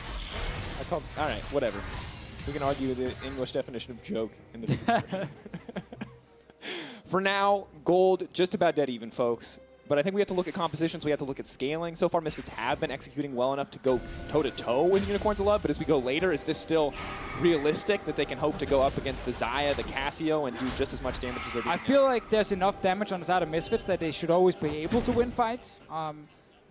S3: All right, whatever. We can argue the English definition of joke in the future. For now, gold just about dead even, folks. But I think we have to look at compositions. We have to look at scaling. So far, Misfits have been executing well enough to go toe-to-toe with Unicorns of Love. But as we go later, is this still realistic that they can hope to go up against the Xayah, the Cassio, and do just as much damage as they're doing?
S1: I feel like there's enough damage on the side of Misfits that they should always be able to win fights.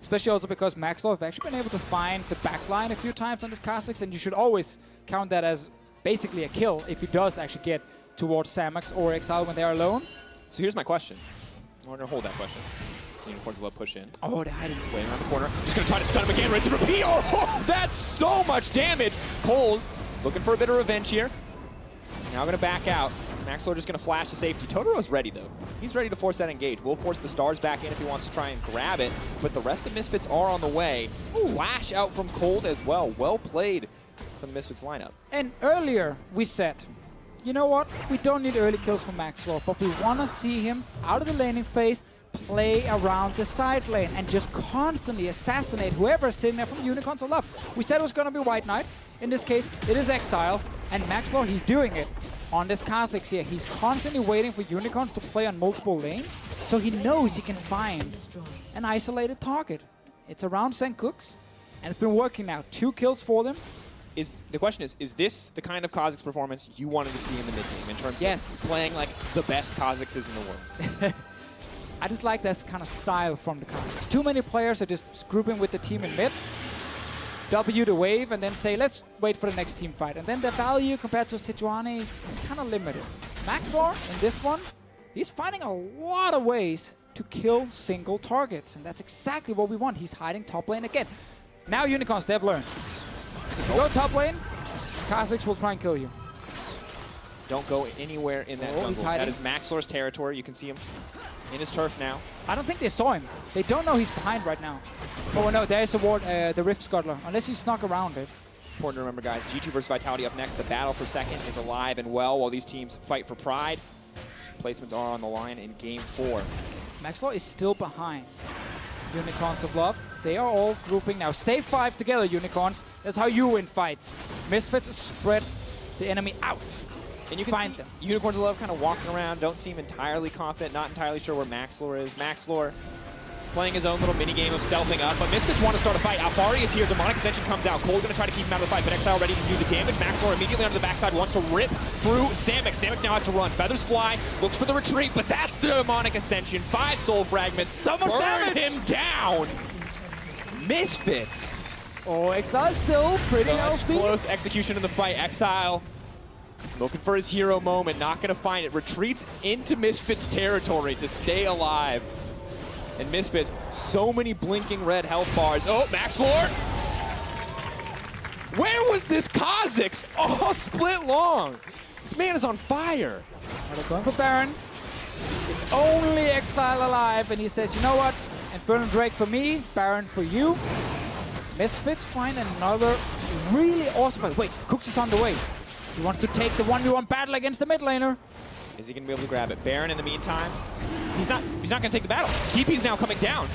S1: Especially also because Maxlore have actually been able to find the backline a few times on this Kha'Zix, and you should always count that as basically a kill if he does actually get towards Samux or Exileh when they're alone.
S3: So here's my question. We're going to hold that question. Unicorns will push in.
S1: Oh, they're hiding.
S3: Waiting around the corner. Just going to try to stun him again. Rinse and repeat. Oh, that's so much damage. Kold looking for a bit of revenge here. Now going to back out. Maxlore just going to flash to safety. Totoro's ready, though. He's ready to force that engage. We'll force the stars back in if he wants to try and grab it. But the rest of Misfits are on the way. Flash out from Kold as well. Well played from the Misfits lineup.
S1: And earlier we said, you know what? We don't need early kills from Maxlore, but we want to see him out of the laning phase, play around the side lane, and just constantly assassinate whoever is sitting there from Unicorns or Love. We said it was going to be WhiteKnight. In this case, it is Exileh. And Maxlore, he's doing it on this Kha'Zix here. He's constantly waiting for Unicorns to play on multiple lanes, so he knows he can find an isolated target. It's around Sencux, and it's been working now. 2 kills for them.
S3: The question is this the kind of Kha'Zix performance you wanted to see in the mid game in terms of playing like the best Kha'Zixes in the world?
S1: I just like this kind of style from the Kha'Zix. Too many players are just grouping with the team in mid, W the wave, and then say, let's wait for the next team fight. And then the value compared to Sejuani is kind of limited. Maxlore, in this one, he's finding a lot of ways to kill single targets. And that's exactly what we want. He's hiding top lane again. Now Unicorns, they've learned. If you go top lane, Kha'Zix will try and kill you.
S3: Don't go anywhere in that jungle. That is Maxlore's territory. You can see him in his turf now.
S1: I don't think they saw him. They don't know he's behind right now. Oh no, there's a ward, the Rift Scuttler, unless he snuck around it.
S3: Important to remember, guys, G2 versus Vitality up next. The battle for second is alive and well while these teams fight for pride. Placements are on the line in game 4.
S1: Maxlore is still behind Unicorns of Love. They are all grouping now. Stay 5 together, Unicorns. That's how you win fights. Misfits spread the enemy out.
S3: And you can find them. Unicorns of Love kind of walking around, don't seem entirely confident, not entirely sure where Maxlore is. Maxlore playing his own little mini game of stealthing up, but Misfits want to start a fight. Alphari is here, Demonic Ascension comes out. Kold going to try to keep him out of the fight, but Exileh ready to do the damage. Maxlore immediately onto the backside, wants to rip through Samux. Samux now has to run. Feathers fly, looks for the retreat, but that's the Demonic Ascension. 5 soul fragments.
S1: So much damage!
S3: Him down! Misfits.
S1: Oh, Exileh still pretty healthy.
S3: Close execution in the fight. Exileh looking for his hero moment, not going to find it. Retreats into Misfits territory to stay alive. And Misfits, so many blinking red health bars. Oh, Maxlore! Where was this Kha'Zix? Oh, split long. This man is on fire.
S1: They're going for Baron. It's only Exileh alive, and he says, you know what? Infernal Drake for me, Baron for you. Misfits find another really awesome fight. Wait, Cooks is on the way. He wants to take the 1v1 battle against the mid laner.
S3: Is he going to be able to grab it? Baron in the meantime, he's not going to take the battle. TP's now coming down.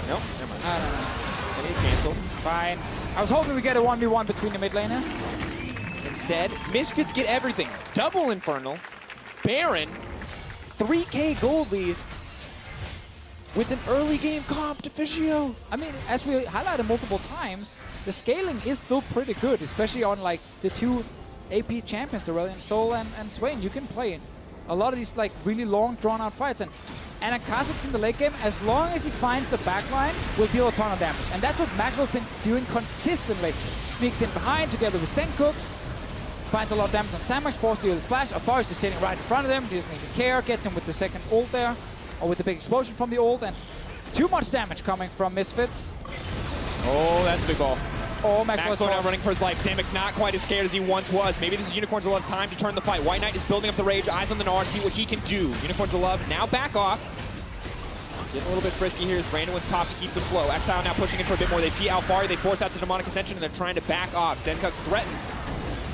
S3: Nope, never mind.
S1: I don't know.
S3: And he canceled.
S1: Fine. I was hoping we get a 1v1 between the mid laners.
S3: Instead, Misfits get everything. Double Infernal, Baron, 3K gold lead with an early game comp Deficio.
S1: I mean, as we highlighted multiple times, the scaling is still pretty good, especially on like the 2 AP champions, Aurelion Sol and Swain. You can play in a lot of these like really long, drawn-out fights. And a Kha'Zix in the late game, as long as he finds the backline, will deal a ton of damage. And that's what Maxlore's been doing consistently. Sneaks in behind together with Sencux, finds a lot of damage on Samux, forced to deal the flash. Alphari is just sitting right in front of him, he doesn't even care, gets him with the second ult there, or with the big explosion from the ult, and too much damage coming from Misfits.
S3: Oh, that's a big ball.
S1: Oh,
S3: Maxlore now running for his life. Samux not quite as scared as he once was. Maybe this is Unicorns of Love time to turn the fight. WhiteKnight is building up the rage, eyes on the Gnar, see what he can do. Unicorns of Love now back off. Getting a little bit frisky here as Brandon's pop to keep the slow. Exileh now pushing in for a bit more. They see Alphari, they force out the Demonic Ascension, and they're trying to back off. Sencux threatens.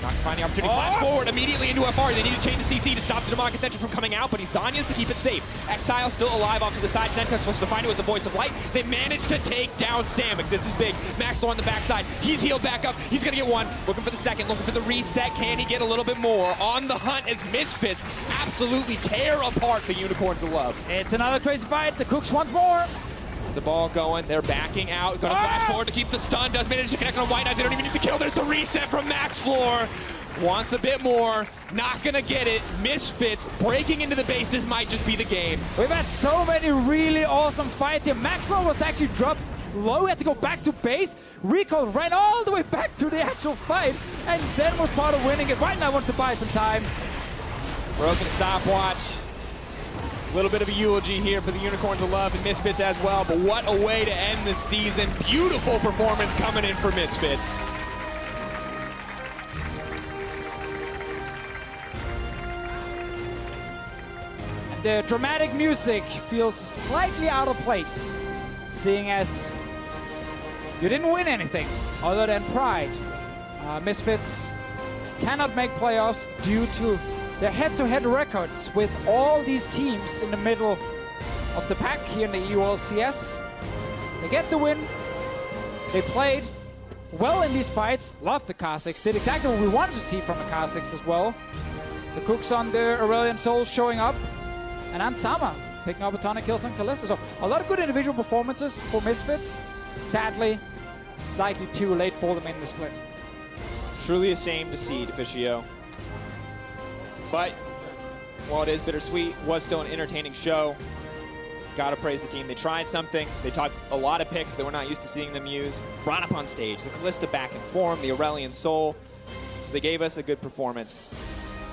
S3: Not finding the opportunity. Flash forward immediately into Alphari. They need to change the CC to stop the Demonic Ascension from coming out, but he's Zanya's to keep it safe. Exileh still alive off to the side. Sencux supposed to find it with the Voice of Light. They managed to take down Samux. This is big. Maxlore on the backside. He's healed back up. He's going to get one. Looking for the second. Looking for the reset. Can he get a little bit more? On the hunt as Misfits absolutely tear apart the Unicorns of Love.
S1: It's another crazy fight. The Cooks once more.
S3: The ball going. They're backing out. Going to flash forward to keep the stun. Does manage to connect on WhiteKnight. They don't even need the kill. There's the reset from Maxlore. Wants a bit more. Not going to get it. Misfits breaking into the base. This might just be the game.
S1: We've had so many really awesome fights here. Maxlore was actually dropped low. He had to go back to base. Rico ran all the way back to the actual fight and then was part of winning it. WhiteKnight wants to buy some time.
S3: Broken stopwatch. A little bit of a eulogy here for the Unicorns of Love and Misfits as well, but what a way to end the season. Beautiful performance coming in for Misfits.
S1: The dramatic music feels slightly out of place, seeing as you didn't win anything other than pride. Misfits cannot make playoffs due to their head-to-head records with all these teams in the middle of the pack here in the UOL CS. They get the win. They played well in these fights. Loved the Kha'Zix. Did exactly what we wanted to see from the Kha'Zix as well. The cooks on the Aurelion Sol showing up. And Ansama picking up a ton of kills on Kalista. So a lot of good individual performances for Misfits. Sadly, slightly too late for them in the split.
S3: Truly a shame to see, Deficio. But while it is bittersweet, was still an entertaining show. Gotta praise the team. They tried something. They taught a lot of picks that we're not used to seeing them use. Brought up on stage. The Kalista back in form, the Aurelion Sol. So they gave us a good performance.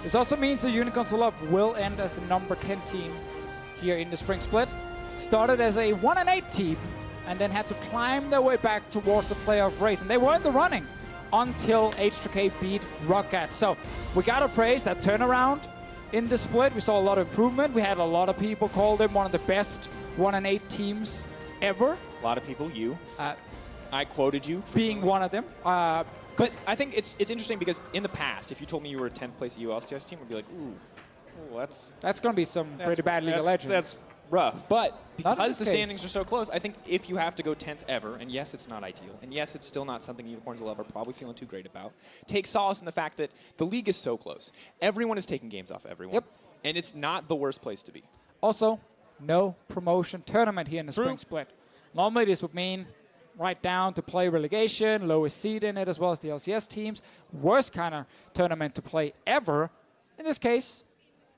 S1: This also means the Unicorns of Love will end as the number 10 team here in the spring split. Started as a 1-8 team and then had to climb their way back towards the playoff race. And they were in the running until H2K beat Rocket. So we gotta praise that turnaround in the split. We saw a lot of improvement. We had a lot of people call them one of the best 1-8 teams ever.
S3: A lot of people, you. I quoted you.
S1: Being one of them.
S3: But I think it's interesting because in the past, if you told me you were a 10th place at ULCS team, I'd be like, ooh,
S1: that's going to be some pretty bad League of Legends.
S3: That's rough. But because the
S1: case.
S3: standings are so close, I think if you have to go 10th ever, and yes, it's not ideal, and yes, it's still not something Unicorns of Love are probably feeling too great about, take solace in the fact that the league is so close. Everyone is taking games off everyone.
S1: Yep.
S3: And it's not the worst place to be.
S1: Also, no promotion tournament here in the spring split. Normally this would mean right down to play relegation, lowest seed in it, as well as the LCS teams. Worst kind of tournament to play ever. In this case,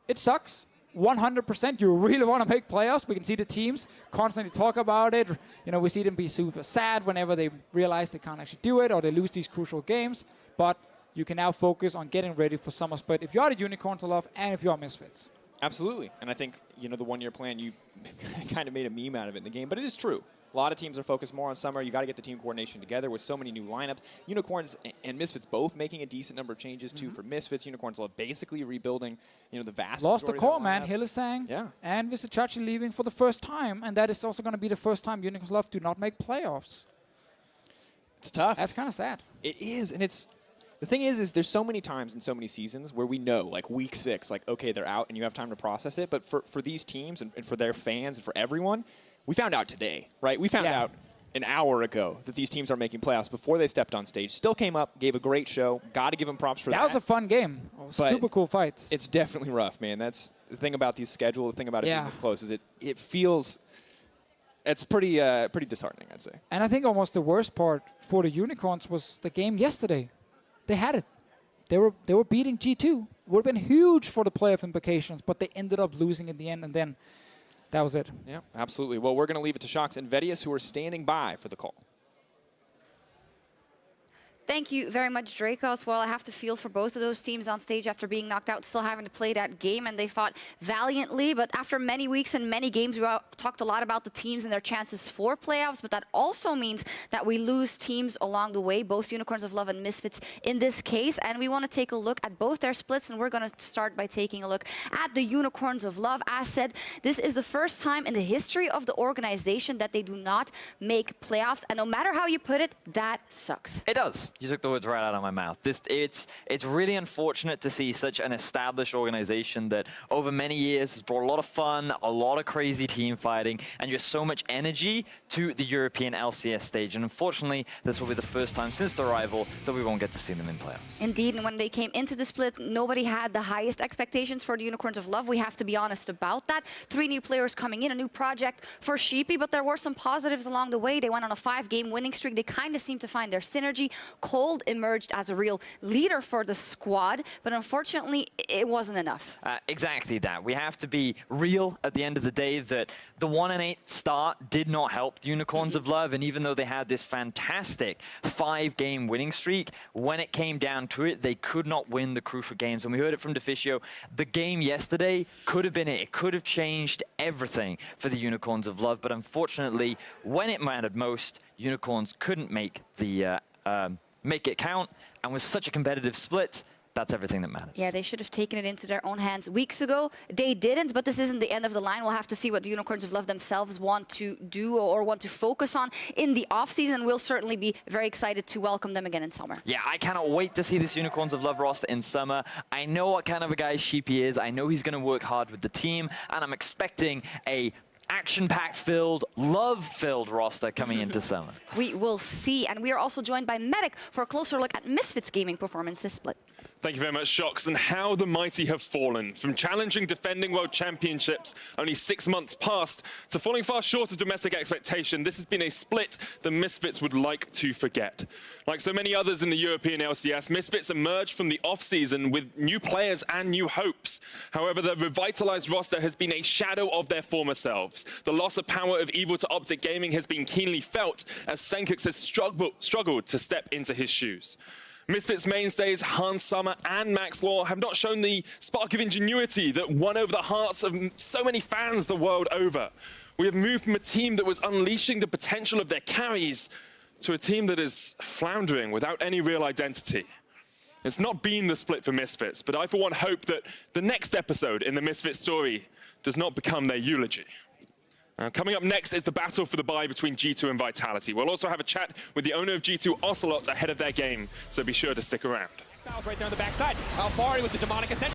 S1: it sucks. 100%. You really want to make playoffs. We can see the teams constantly talk about it. You know, we see them be super sad whenever they realize they can't actually do it or they lose these crucial games. But you can now focus on getting ready for summer split if you are the Unicorns of Love and if you are Misfits.
S3: Absolutely. And I think, you know, the one-year plan, you kind of made a meme out of it in the game, but it is true. A lot of teams are focused more on summer. You got to get the team coordination together with so many new lineups. Unicorns and Misfits both making a decent number of changes too. For Misfits, Unicorns Love basically rebuilding, you know, the vast
S1: lost the
S3: majority
S1: core,
S3: of
S1: man.
S3: lineup.
S1: Hylissang and Visachachi leaving for the first time, and that is also going to be the first time Unicorns Love do not make playoffs.
S3: It's tough.
S1: That's kind of sad.
S3: It is, and it's the thing is there's so many times in so many seasons where we know, like week 6, like okay, they're out, and you have time to process it. But for these teams and for their fans and for everyone, we found out today, right? We found out an hour ago that these teams are making playoffs before they stepped on stage. Still came up, gave a great show. Got to give them props for that.
S1: That was a fun game. Super cool fights.
S3: It's definitely rough, man. That's the thing about these schedules. The thing about it being this close is it feels. It's pretty disheartening, I'd say.
S1: And I think almost the worst part for the Unicorns was the game yesterday. They had it. They were beating G2. Would have been huge for the playoff implications, but they ended up losing in the end, and then that was it.
S3: Yeah, absolutely. Well, we're going to leave it to Shox and Vedius, who are standing by for the call.
S4: Thank you very much, Drakos. Well, I have to feel for both of those teams on stage after being knocked out, still having to play that game, and they fought valiantly. But after many weeks and many games, we talked a lot about the teams and their chances for playoffs, but that also means that we lose teams along the way, both Unicorns of Love and Misfits in this case. And we want to take a look at both their splits, and we're going to start by taking a look at the Unicorns of Love. As said, this is the first time in the history of the organization that they do not make playoffs, and no matter how you put it, that sucks.
S5: It does. You took the words right out of my mouth. It's really unfortunate to see such an established organization that over many years has brought a lot of fun, a lot of crazy team fighting, and just so much energy to the European LCS stage. And unfortunately, this will be the first time since the arrival that we won't get to see them in playoffs.
S4: Indeed, and when they came into the split, nobody had the highest expectations for the Unicorns of Love. We have to be honest about that. 3 new players coming in, a new project for Sheepy, but there were some positives along the way. They went on a 5-game winning streak. They kind of seemed to find their synergy. Kold emerged as a real leader for the squad, but unfortunately, it wasn't enough.
S5: Exactly that. We have to be real at the end of the day that the 1-8 start did not help the Unicorns of Love, and even though they had this fantastic 5-game winning streak, when it came down to it, they could not win the crucial games. And we heard it from Deficio. The game yesterday could have been it. It could have changed everything for the Unicorns of Love, but unfortunately, when it mattered most, Unicorns couldn't make it count, and with such a competitive split, that's everything that matters.
S4: Yeah, they should have taken it into their own hands weeks ago. They didn't, but this isn't the end of the line. We'll have to see what the Unicorns of Love themselves want to do or want to focus on in the offseason. We'll certainly be very excited to welcome them again in summer.
S5: Yeah, I cannot wait to see this Unicorns of Love roster in summer. I know what kind of a guy Sheepy is. I know he's going to work hard with the team, and I'm expecting a action-packed filled, love-filled roster coming into summer.
S4: We will see, and we are also joined by Medic for a closer look at Misfits gaming performance this split.
S6: Thank you very much, Shox. And how the mighty have fallen. From challenging defending world championships only 6 months past to falling far short of domestic expectation, this has been a split the Misfits would like to forget. Like so many others in the European LCS, Misfits emerged from the off-season with new players and new hopes. However, the revitalized roster has been a shadow of their former selves. The loss of power of Evil to Optic Gaming has been keenly felt as Sencux has struggled to step into his shoes. Misfits mainstays Hans Summer and Maxlore have not shown the spark of ingenuity that won over the hearts of so many fans the world over. We have moved from a team that was unleashing the potential of their carries to a team that is floundering without any real identity. It's not been the split for Misfits, but I for one hope that the next episode in the Misfits story does not become their eulogy. Coming up next is the battle for the bye between G2 and Vitality. We'll also have a chat with the owner of G2, Ocelot, ahead of their game, so be sure to stick around.
S3: Exileh right there on the backside. Alphari with the demonic ascension.